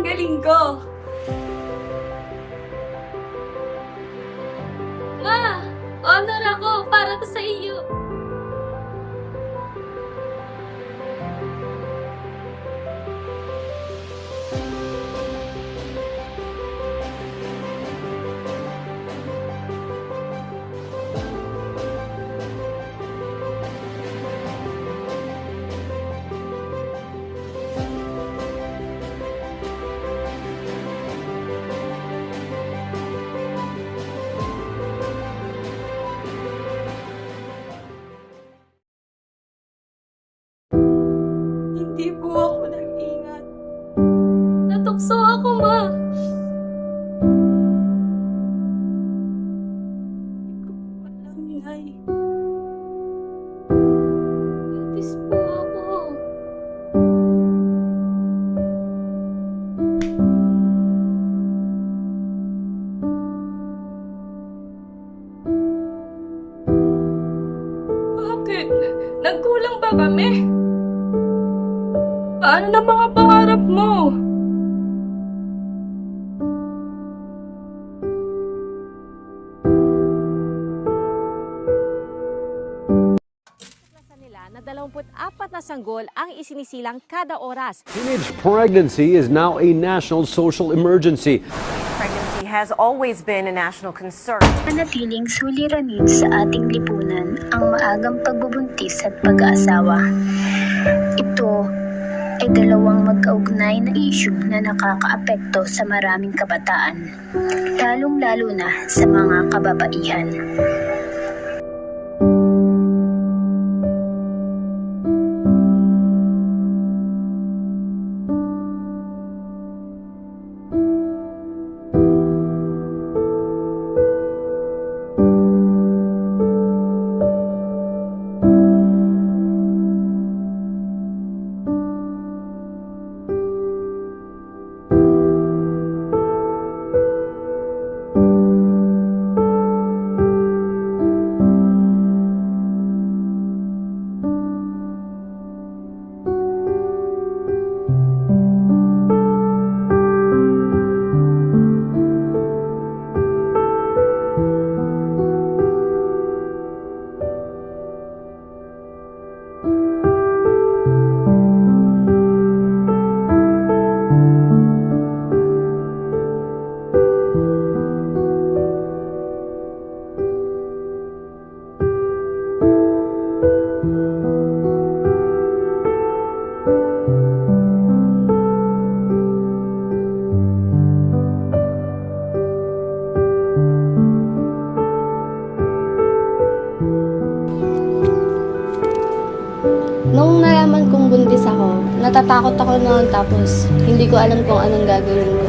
galing ko. Ma, honor ako para to sa iyo. Hindi po ako nag-ingat. Natukso ako, ma. Hindi ko alam, Nay. Buntis po ako. Bakit? Nagkulang ba kami? Paano na mga pangarap mo? Nila na 24 na sanggol ang isinisilang kada oras. Teenage pregnancy is now a national social emergency. Pregnancy has always been a national concern. Manatiling suliranin sa ating lipunan ang maagang pagbubuntis at pag-aasawa. Ito ay dalawang magkaugnay na issue na nakakaapekto sa maraming kabataan, lalong-lalo na sa mga kababaihan. Nung nalaman kong buntis ako, natatakot ako noon tapos hindi ko alam kung anong gagawin ko.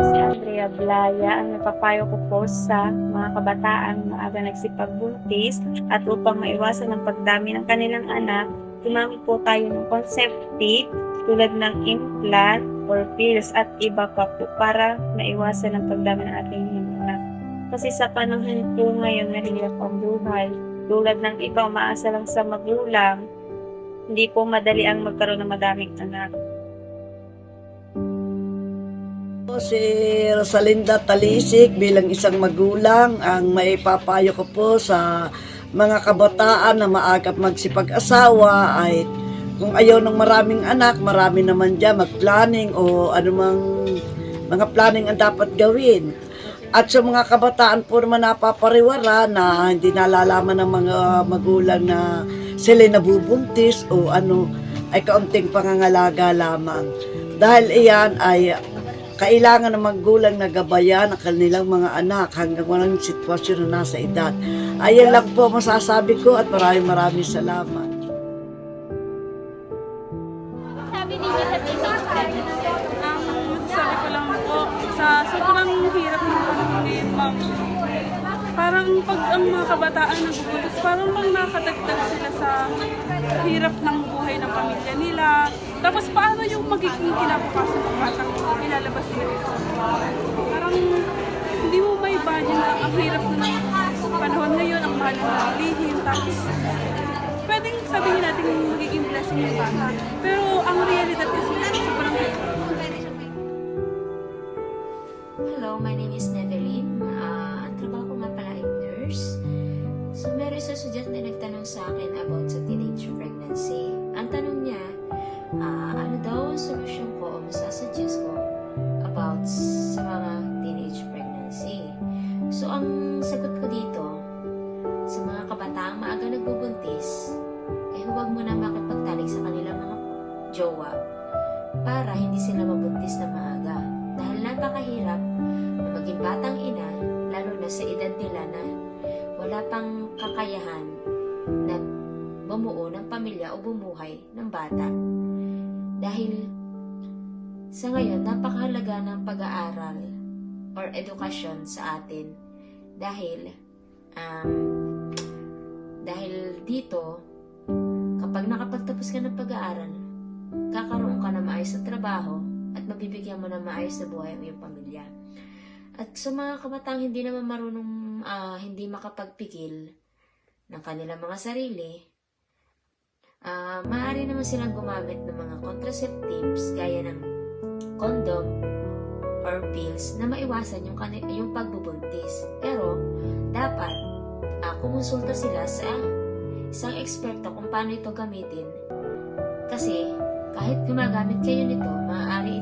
Si Andrea Blaya, ang napapayo ko po sa mga kabataan na aga nagsipagbuntis at upang maiwasan ang pagdami ng kanilang anak, gumamit po tayo ng contraceptive tulad ng implant or pills at iba pa po para maiwasan ang pagdami ng ating anak. Kasi sa panahon po ngayon, mahirap ang buhay. Tulad ng iba, umaasa lang sa magulang, hindi po madali ang magkaroon ng madaming anak. Si Rosalinda Talisik bilang isang magulang, ang maipapayo ko po sa mga kabataan na maagap magsipag-asawa ay kung ayaw ng maraming anak, marami naman dyan mag-planning o anumang mga planning ang dapat gawin. At sa mga kabataan po naman napapariwara na hindi nalalaman ng mga magulang na sila nabubuntis o ano ay kaunting pangangalaga lamang. Dahil iyan ay kailangan ng magulang na gabayan ang kanilang mga anak hanggang walang sitwasyon na nasa edad. Ayan lang po masasabi ko at maraming salamat. Sabi ninyo sa teenage pregnancy. Sabi ko lang po, sa sobrang hirap ng panahon ni Ma'am, parang pag ang mga kabataan nagbubuntis, parang bang nakadagdag sila sa hirap ng buhay ng pamilya nila. Tapos paano yung magiging kinabukasan ng batang ilalabas nila dito sa buhay? Parang hindi mo may imagine na ang hirap na ng panahon ngayon, ang mahal ng bilihin. Tapos pwedeng sabihin natin magiging blessing yung bata. Pero ang realidad kasi sobrang Hello, my name is Neveline. Ang trabaho ko nga pala ay nurse. So, meron sa estudyante na nagtanong sa akin about sa teenage pregnancy. Ang tanong niya, ano daw ang solusyon ko o masasuggest ko about sa mga teenage pregnancy. So, ang sagot ko dito, sa mga kabataang maaga nagbubuntis, ay huwag mo na makipagtalik sa kanilang mga jowa para hindi sila mabuntis na maaga. Dahil napakahirap na maging batang ina, lalo na sa edad nila na wala pang kakayahan na bumuo ng pamilya o bumuhay ng bata. Dahil sa ngayon, napakahalaga ng pag-aaral or edukasyon sa atin. Dahil dito, kapag nakapagtapos ka ng pag-aaral, kakaroon ka na maayos sa trabaho at mabibigyan mo na maayos sa buhay ang iyong pamilya. At sa mga kabataang hindi naman marunong, hindi makapagpigil ng kanilang mga sarili, maaari naman silang gumamit ng mga contraceptives gaya ng condom or pills na maiwasan yung pagbubuntis. Pero, dapat kumonsulta sila sa isang eksperto kung paano ito gamitin. Kasi, kahit gumagamit kayo nito, maaari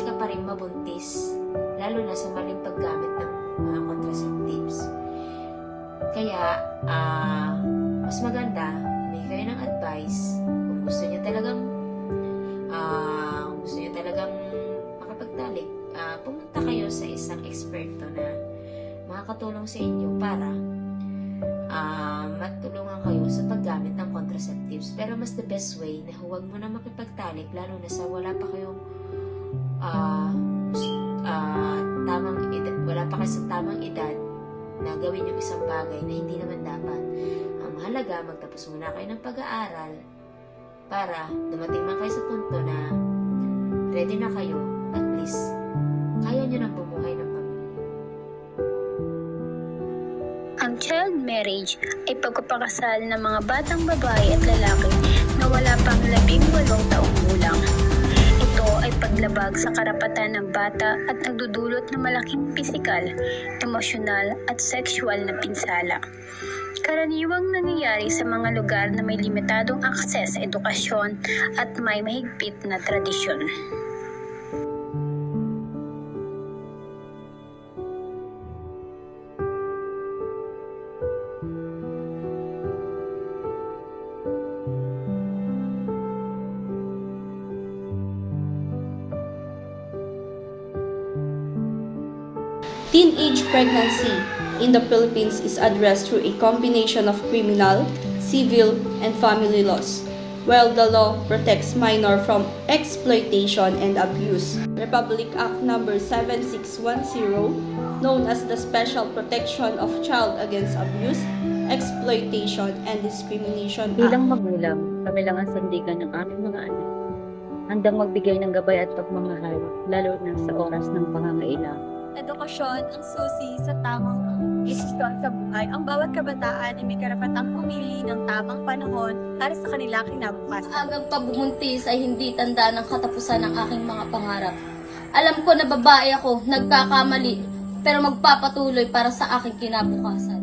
ka pa rin mabuntis, lalo na sa maling paggamit ng mga contraceptives. Kaya, mas maganda, may kayo ng advice, kung gusto niyo talagang makapagtalik, pumunta kayo sa isang eksperto na makakatulong sa inyo para matulungan kayo sa paggamit ng contraceptives. Pero mas the best way na huwag mo na makipagtalik, lalo na sa wala pa kayo sa tamang edad na gawin yung isang bagay na hindi naman dapat. Ang mahalaga, magtapos muna kayo ng pag-aaral para dumating man kayo sa punto na ready na kayo, at least kaya nyo nang bumuhay ng pamilya. Ang child marriage ay pagpapakasal ng mga batang babae at lalaki na wala pang 18 taong gulang. Ito ay paglabag sa karapatan ng bata at nagdudulot ng malaking pisikal, emosyonal at sexual na pinsala. Karaniwang nangyayari sa mga lugar na may limitadong akses sa edukasyon at may mahigpit na tradisyon. Teenage pregnancy in the Philippines is addressed through a combination of criminal, civil, and family laws, while the law protects minor from exploitation and abuse. Republic Act No. 7610, known as the Special Protection of Child Against Abuse, Exploitation, and Discrimination Act. Bilang magulang, kami lang ang sandigan ng aming mga anak, handang magbigay ng gabay at pagmamahal, lalo na sa oras ng pangangailangan. Edukasyon ang susi sa tamang desisyon sa buhay. Ang bawat kabataan ay may karapatang pumili ng tamang panahon para sa kanilang kinabukasan. Agang pagbubuntis ay hindi tanda ng katapusan ng aking mga pangarap. Alam ko na babae ako, nagkakamali, pero magpapatuloy para sa aking kinabukasan.